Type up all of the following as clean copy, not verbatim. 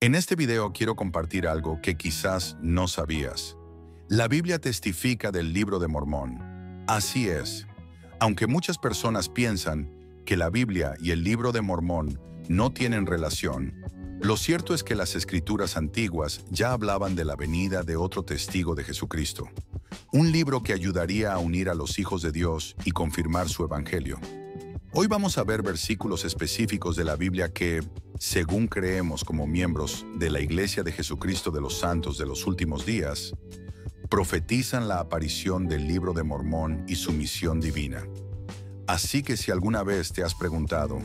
En este video quiero compartir algo que quizás no sabías. La Biblia testifica del Libro de Mormón. Así es. Aunque muchas personas piensan que la Biblia y el Libro de Mormón no tienen relación, lo cierto es que las escrituras antiguas ya hablaban de la venida de otro testigo de Jesucristo. Un libro que ayudaría a unir a los hijos de Dios y confirmar su evangelio. Hoy vamos a ver versículos específicos de la Biblia que, según creemos como miembros de la Iglesia de Jesucristo de los Santos de los Últimos Días, profetizan la aparición del Libro de Mormón y su misión divina. Así que si alguna vez te has preguntado,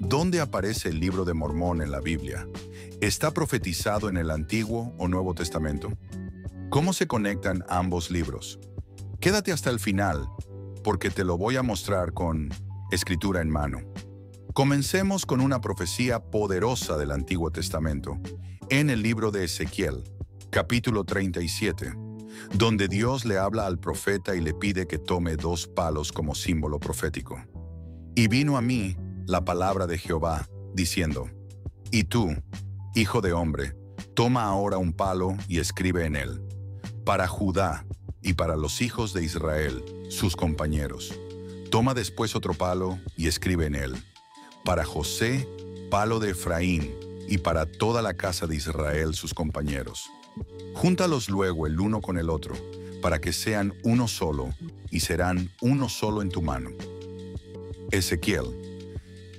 ¿dónde aparece el Libro de Mormón en la Biblia? ¿Está profetizado en el Antiguo o Nuevo Testamento? ¿Cómo se conectan ambos libros? Quédate hasta el final, porque te lo voy a mostrar con escritura en mano. Comencemos con una profecía poderosa del Antiguo Testamento, en el libro de Ezequiel, capítulo 37, donde Dios le habla al profeta y le pide que tome 2 palos como símbolo profético. Y vino a mí la palabra de Jehová, diciendo, «Y tú, hijo de hombre, toma ahora un palo y escribe en él, para Judá y para los hijos de Israel, sus compañeros. Toma después otro palo y escribe en él, para José, palo de Efraín, y para toda la casa de Israel, sus compañeros. Júntalos luego el uno con el otro, para que sean uno solo, y serán uno solo en tu mano». Ezequiel,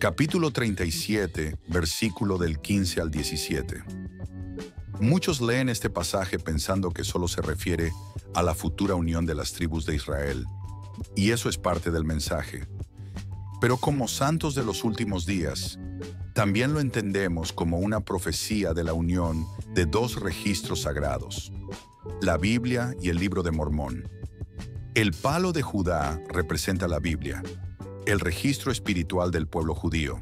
capítulo 37, versículo del 15 al 17. Muchos leen este pasaje pensando que solo se refiere a la futura unión de las tribus de Israel, y eso es parte del mensaje. Pero como santos de los últimos días, también lo entendemos como una profecía de la unión de 2 registros sagrados, la Biblia y el Libro de Mormón. El palo de Judá representa la Biblia, el registro espiritual del pueblo judío.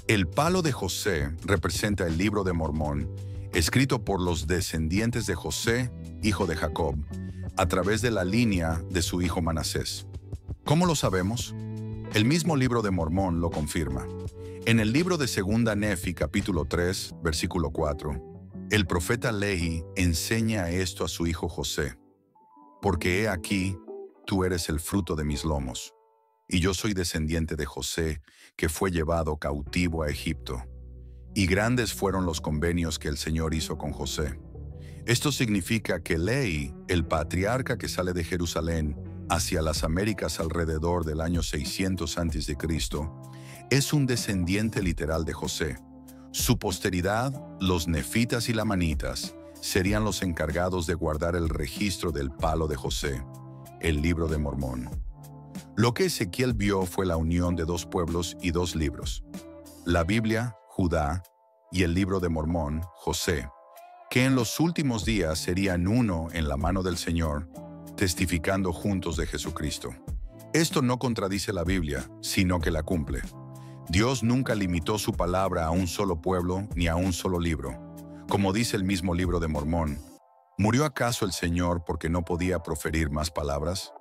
El palo de José representa el Libro de Mormón, escrito por los descendientes de José, hijo de Jacob, a través de la línea de su hijo Manasés. ¿Cómo lo sabemos? El mismo Libro de Mormón lo confirma. En el libro de Segunda Nefi, capítulo 3, versículo 4, el profeta Lehi enseña esto a su hijo José. «Porque he aquí, tú eres el fruto de mis lomos, y yo soy descendiente de José, que fue llevado cautivo a Egipto. Y grandes fueron los convenios que el Señor hizo con José». Esto significa que Lehi, el patriarca que sale de Jerusalén hacia las Américas alrededor del año 600 a.C., es un descendiente literal de José. Su posteridad, los nefitas y lamanitas, serían los encargados de guardar el registro del palo de José, el Libro de Mormón. Lo que Ezequiel vio fue la unión de 2 pueblos y 2 libros, la Biblia, Judá, y el Libro de Mormón, José, que en los últimos días serían uno en la mano del Señor, testificando juntos de Jesucristo. Esto no contradice la Biblia, sino que la cumple. Dios nunca limitó su palabra a un solo pueblo ni a un solo libro. Como dice el mismo Libro de Mormón, ¿murió acaso el Señor porque no podía proferir más palabras?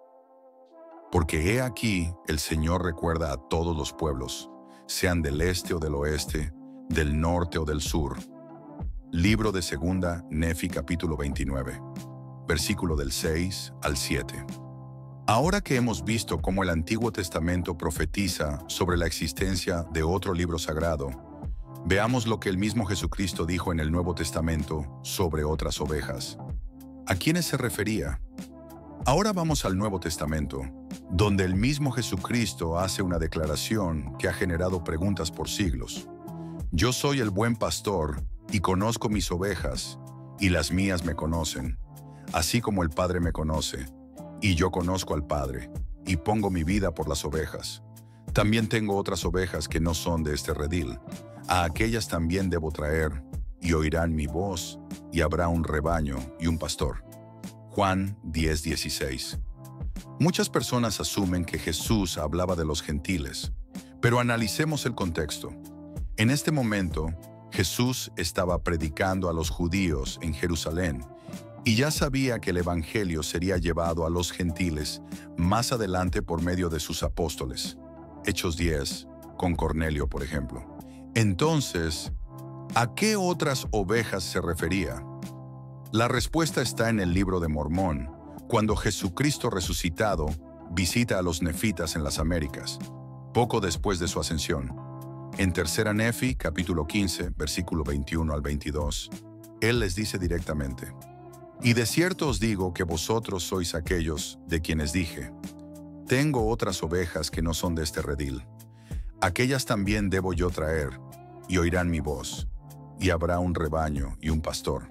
Porque he aquí, el Señor recuerda a todos los pueblos, sean del este o del oeste, del norte o del sur. Libro de Segunda Nefi, capítulo 29, versículo del 6 al 7. Ahora que hemos visto cómo el Antiguo Testamento profetiza sobre la existencia de otro libro sagrado, veamos lo que el mismo Jesucristo dijo en el Nuevo Testamento sobre otras ovejas. ¿A quiénes se refería? Ahora vamos al Nuevo Testamento, donde el mismo Jesucristo hace una declaración que ha generado preguntas por siglos. «Yo soy el buen pastor, y conozco mis ovejas, y las mías me conocen, así como el Padre me conoce, y yo conozco al Padre, y pongo mi vida por las ovejas. También tengo otras ovejas que no son de este redil. A aquellas también debo traer, y oirán mi voz, y habrá un rebaño y un pastor». Juan 10:16. Muchas personas asumen que Jesús hablaba de los gentiles, pero analicemos el contexto. En este momento, Jesús estaba predicando a los judíos en Jerusalén y ya sabía que el evangelio sería llevado a los gentiles más adelante por medio de sus apóstoles. Hechos 10, con Cornelio, por ejemplo. Entonces, ¿A qué otras ovejas se refería? La respuesta está en el libro de Mormón, cuando Jesucristo resucitado visita a los nefitas en las Américas, poco después de su ascensión. En Tercera Nefi, capítulo 15, versículo 21 al 22, Él les dice directamente: «Y de cierto os digo que vosotros sois aquellos de quienes dije, tengo otras ovejas que no son de este redil. Aquellas también debo yo traer, y oirán mi voz, y habrá un rebaño y un pastor».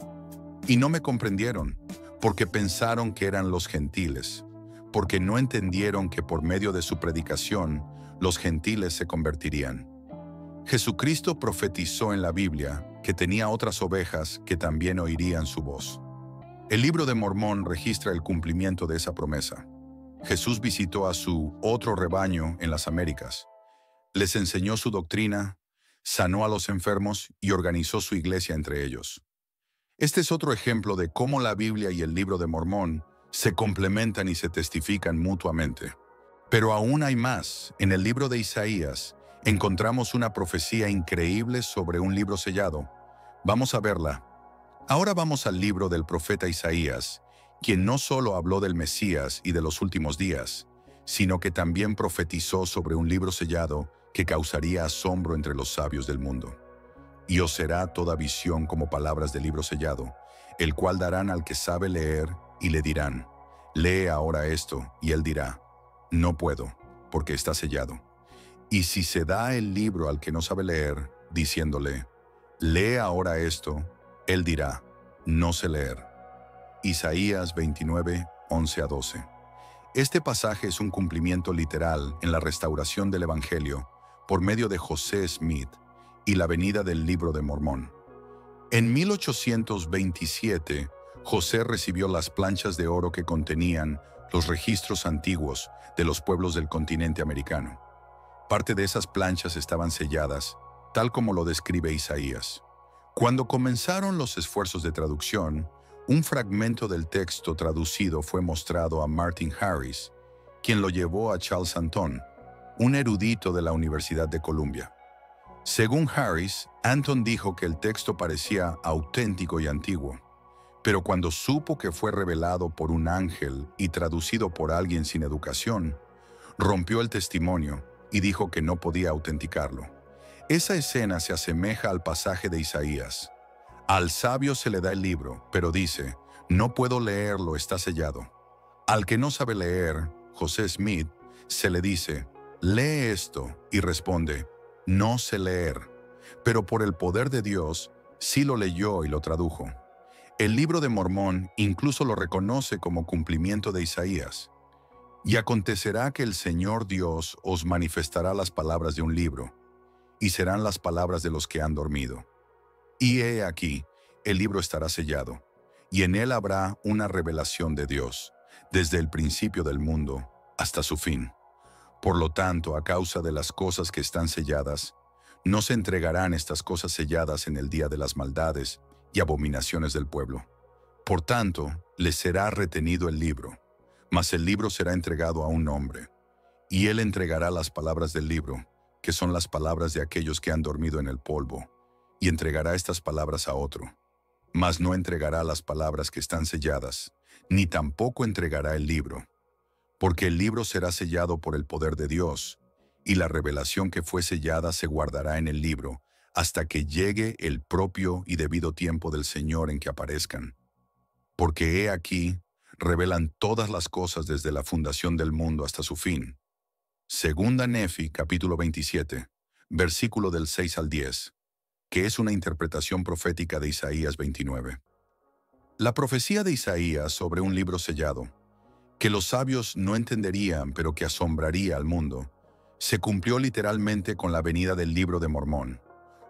Y no me comprendieron, porque pensaron que eran los gentiles, porque no entendieron que por medio de su predicación los gentiles se convertirían. Jesucristo profetizó en la Biblia que tenía otras ovejas que también oirían su voz. El libro de Mormón registra el cumplimiento de esa promesa. Jesús visitó a su otro rebaño en las Américas, les enseñó su doctrina, sanó a los enfermos y organizó su iglesia entre ellos. Este es otro ejemplo de cómo la Biblia y el libro de Mormón se complementan y se testifican mutuamente. Pero aún hay más. En el libro de Isaías encontramos una profecía increíble sobre un libro sellado. Vamos a verla. Ahora vamos al libro del profeta Isaías, quien no solo habló del Mesías y de los últimos días, sino que también profetizó sobre un libro sellado que causaría asombro entre los sabios del mundo. Y os será toda visión como palabras del libro sellado, el cual darán al que sabe leer y le dirán, lee ahora esto, y él dirá, no puedo, porque está sellado. Y si se da el libro al que no sabe leer, diciéndole, lee ahora esto, él dirá, no sé leer. Isaías 29, 11 a 12. Este pasaje es un cumplimiento literal en la restauración del Evangelio por medio de José Smith y la venida del libro de Mormón. En 1827, José recibió las planchas de oro que contenían los registros antiguos de los pueblos del continente americano. Parte de esas planchas estaban selladas, tal como lo describe Isaías. Cuando comenzaron los esfuerzos de traducción, un fragmento del texto traducido fue mostrado a Martin Harris, quien lo llevó a Charles Anton, un erudito de la Universidad de Columbia. Según Harris, Anton dijo que el texto parecía auténtico y antiguo, pero cuando supo que fue revelado por un ángel y traducido por alguien sin educación, rompió el testimonio y dijo que no podía autenticarlo. Esa escena se asemeja al pasaje de Isaías. Al sabio se le da el libro, pero dice, no puedo leerlo, está sellado. Al que no sabe leer, José Smith, se le dice, lee esto, y responde, no sé leer, pero por el poder de Dios sí lo leyó y lo tradujo. El libro de Mormón incluso lo reconoce como cumplimiento de Isaías. Y acontecerá que el Señor Dios os manifestará las palabras de un libro, y serán las palabras de los que han dormido. Y he aquí, el libro estará sellado, y en él habrá una revelación de Dios, desde el principio del mundo hasta su fin. Por lo tanto, a causa de las cosas que están selladas, no se entregarán estas cosas selladas en el día de las maldades y abominaciones del pueblo. Por tanto, les será retenido el libro, mas el libro será entregado a un hombre, y él entregará las palabras del libro, que son las palabras de aquellos que han dormido en el polvo, y entregará estas palabras a otro. Mas no entregará las palabras que están selladas, ni tampoco entregará el libro, porque el libro será sellado por el poder de Dios, y la revelación que fue sellada se guardará en el libro, hasta que llegue el propio y debido tiempo del Señor en que aparezcan. Porque he aquí, revelan todas las cosas desde la fundación del mundo hasta su fin. Segunda Nefi, capítulo 27, versículo del 6 al 10, que es una interpretación profética de Isaías 29. La profecía de Isaías sobre un libro sellado, que los sabios no entenderían pero que asombraría al mundo, se cumplió literalmente con la venida del libro de Mormón,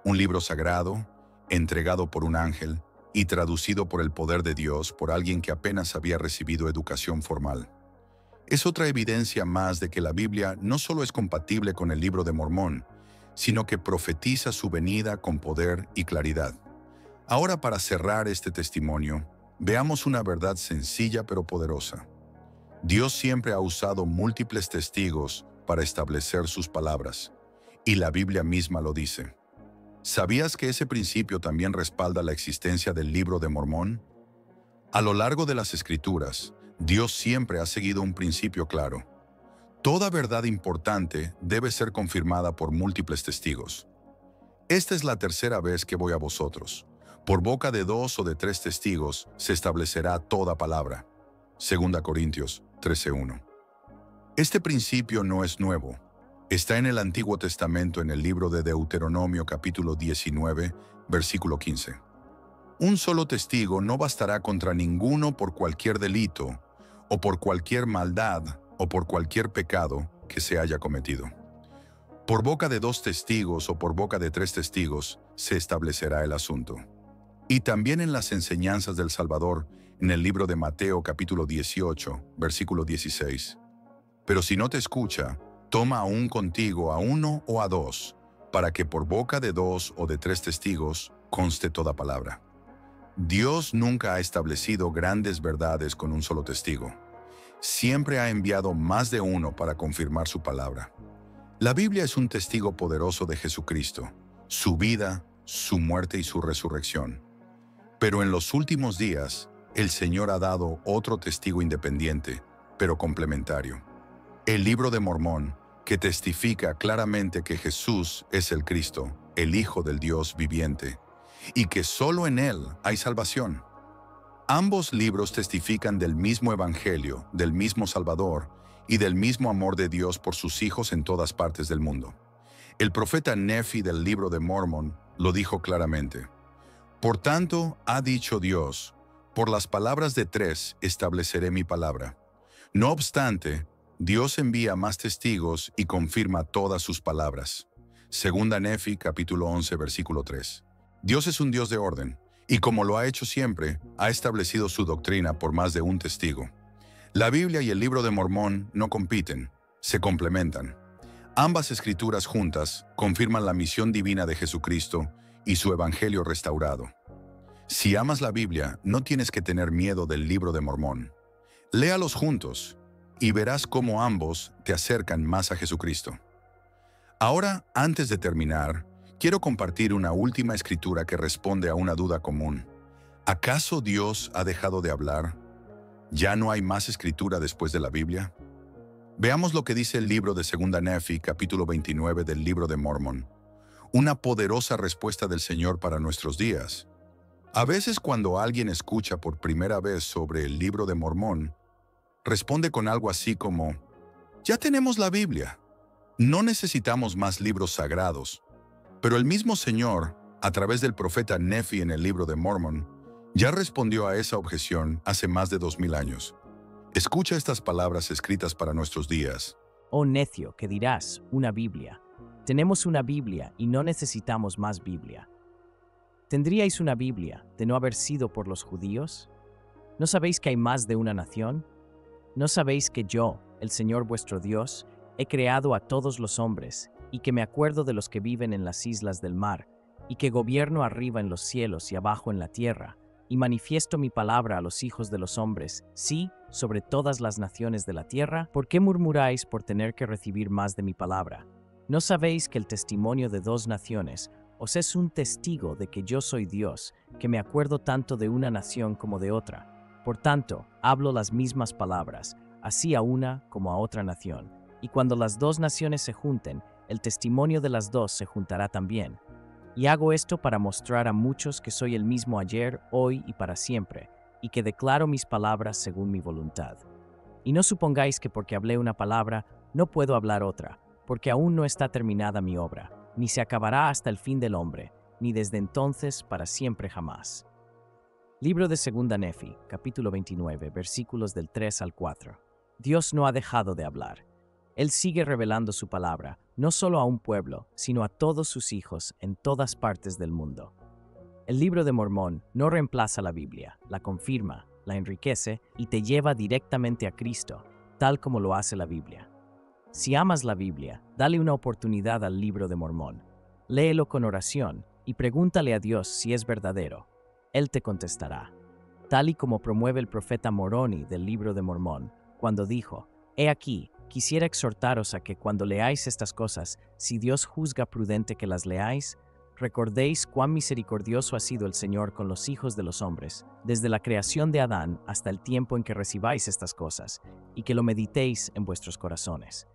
un libro sagrado, entregado por un ángel y traducido por el poder de Dios por alguien que apenas había recibido educación formal. Es otra evidencia más de que la Biblia no solo es compatible con el libro de Mormón, sino que profetiza su venida con poder y claridad. Ahora, para cerrar este testimonio, veamos una verdad sencilla pero poderosa. Dios siempre ha usado múltiples testigos para establecer sus palabras, y la Biblia misma lo dice. ¿Sabías que ese principio también respalda la existencia del Libro de Mormón? A lo largo de las Escrituras, Dios siempre ha seguido un principio claro. Toda verdad importante debe ser confirmada por múltiples testigos. Esta es la tercera vez que voy a vosotros. Por boca de 2 o de 3 testigos se establecerá toda palabra. 2 Corintios 13:1. Este principio no es nuevo. Está en el Antiguo Testamento en el libro de Deuteronomio capítulo 19, versículo 15. Un solo testigo no bastará contra ninguno por cualquier delito, o por cualquier maldad, o por cualquier pecado que se haya cometido. Por boca de 2 testigos o por boca de 3 testigos se establecerá el asunto. Y también en las enseñanzas del Salvador, en el libro de Mateo capítulo 18, versículo 16. Pero si no te escucha, toma aún contigo a 1 o a 2, para que por boca de 2 o de 3 testigos conste toda palabra. Dios nunca ha establecido grandes verdades con un solo testigo. Siempre ha enviado más de uno para confirmar su palabra. La Biblia es un testigo poderoso de Jesucristo, su vida, su muerte y su resurrección. Pero en los últimos días, el Señor ha dado otro testigo independiente, pero complementario. El Libro de Mormón, que testifica claramente que Jesús es el Cristo, el Hijo del Dios viviente, y que solo en Él hay salvación. Ambos libros testifican del mismo Evangelio, del mismo Salvador y del mismo amor de Dios por sus hijos en todas partes del mundo. El profeta Nefi del Libro de Mormón lo dijo claramente. Por tanto, ha dicho Dios, por las palabras de 3 estableceré mi palabra. No obstante, Dios envía más testigos y confirma todas sus palabras. Segunda Nefi, capítulo 11, versículo 3. Dios es un Dios de orden, y como lo ha hecho siempre, ha establecido su doctrina por más de un testigo. La Biblia y el Libro de Mormón no compiten, se complementan. Ambas escrituras juntas confirman la misión divina de Jesucristo y su Evangelio restaurado. Si amas la Biblia, no tienes que tener miedo del Libro de Mormón. Léalos juntos y verás cómo ambos te acercan más a Jesucristo. Ahora, antes de terminar, quiero compartir una última escritura que responde a una duda común. ¿Acaso Dios ha dejado de hablar? ¿Ya no hay más escritura después de la Biblia? Veamos lo que dice el libro de Segunda Nefi, capítulo 29 del Libro de Mormón. Una poderosa respuesta del Señor para nuestros días. A veces cuando alguien escucha por primera vez sobre el Libro de Mormón, responde con algo así como, ya tenemos la Biblia, no necesitamos más libros sagrados. Pero el mismo Señor, a través del profeta Nefi en el Libro de Mormón, ya respondió a esa objeción hace más de 2000 años. Escucha estas palabras escritas para nuestros días. Oh necio, que dirás, una Biblia. Tenemos una Biblia y no necesitamos más Biblia. ¿Tendríais una Biblia de no haber sido por los judíos? ¿No sabéis que hay más de una nación? ¿No sabéis que yo, el Señor vuestro Dios, he creado a todos los hombres, y que me acuerdo de los que viven en las islas del mar, y que gobierno arriba en los cielos y abajo en la tierra, y manifiesto mi palabra a los hijos de los hombres, sí, sobre todas las naciones de la tierra? ¿Por qué murmuráis por tener que recibir más de mi palabra? ¿No sabéis que el testimonio de 2 naciones os es un testigo de que yo soy Dios, que me acuerdo tanto de una nación como de otra? Por tanto, hablo las mismas palabras, así a una como a otra nación. Y cuando las 2 naciones se junten, el testimonio de las 2 se juntará también. Y hago esto para mostrar a muchos que soy el mismo ayer, hoy y para siempre, y que declaro mis palabras según mi voluntad. Y no supongáis que porque hablé una palabra, no puedo hablar otra, porque aún no está terminada mi obra, ni se acabará hasta el fin del hombre, ni desde entonces para siempre jamás. Libro de Segunda Nefi, capítulo 29, versículos del 3 al 4. Dios no ha dejado de hablar. Él sigue revelando su palabra, no solo a un pueblo, sino a todos sus hijos en todas partes del mundo. El Libro de Mormón no reemplaza la Biblia, la confirma, la enriquece y te lleva directamente a Cristo, tal como lo hace la Biblia. Si amas la Biblia, dale una oportunidad al Libro de Mormón. Léelo con oración y pregúntale a Dios si es verdadero. Él te contestará. Tal y como promueve el profeta Moroni del Libro de Mormón, cuando dijo, «He aquí, quisiera exhortaros a que cuando leáis estas cosas, si Dios juzga prudente que las leáis, recordéis cuán misericordioso ha sido el Señor con los hijos de los hombres, desde la creación de Adán hasta el tiempo en que recibáis estas cosas, y que lo meditéis en vuestros corazones.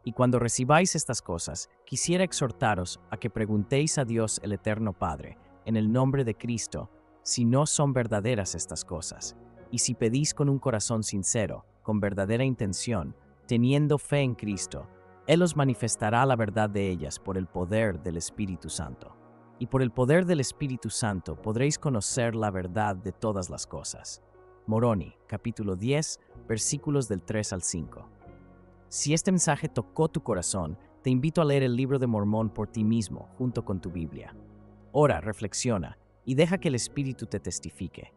Y cuando recibáis estas cosas, quisiera exhortaros a que preguntéis a Dios el Eterno Padre, en el nombre de Cristo, si no son verdaderas estas cosas, y si pedís con un corazón sincero, con verdadera intención, teniendo fe en Cristo, Él os manifestará la verdad de ellas por el poder del Espíritu Santo. Y por el poder del Espíritu Santo podréis conocer la verdad de todas las cosas. Moroni, capítulo 10, versículos del 3 al 5. Si este mensaje tocó tu corazón, te invito a leer el libro de Mormón por ti mismo, junto con tu Biblia. Ora, reflexiona y deja que el Espíritu te testifique.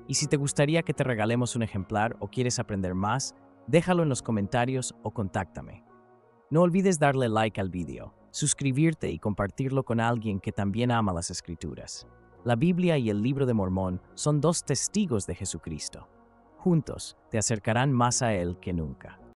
Y si te gustaría que te regalemos un ejemplar o quieres aprender más, déjalo en los comentarios o contáctame. No olvides darle like al video, suscribirte y compartirlo con alguien que también ama las Escrituras. La Biblia y el libro de Mormón son dos testigos de Jesucristo. Juntos te acercarán más a Él que nunca.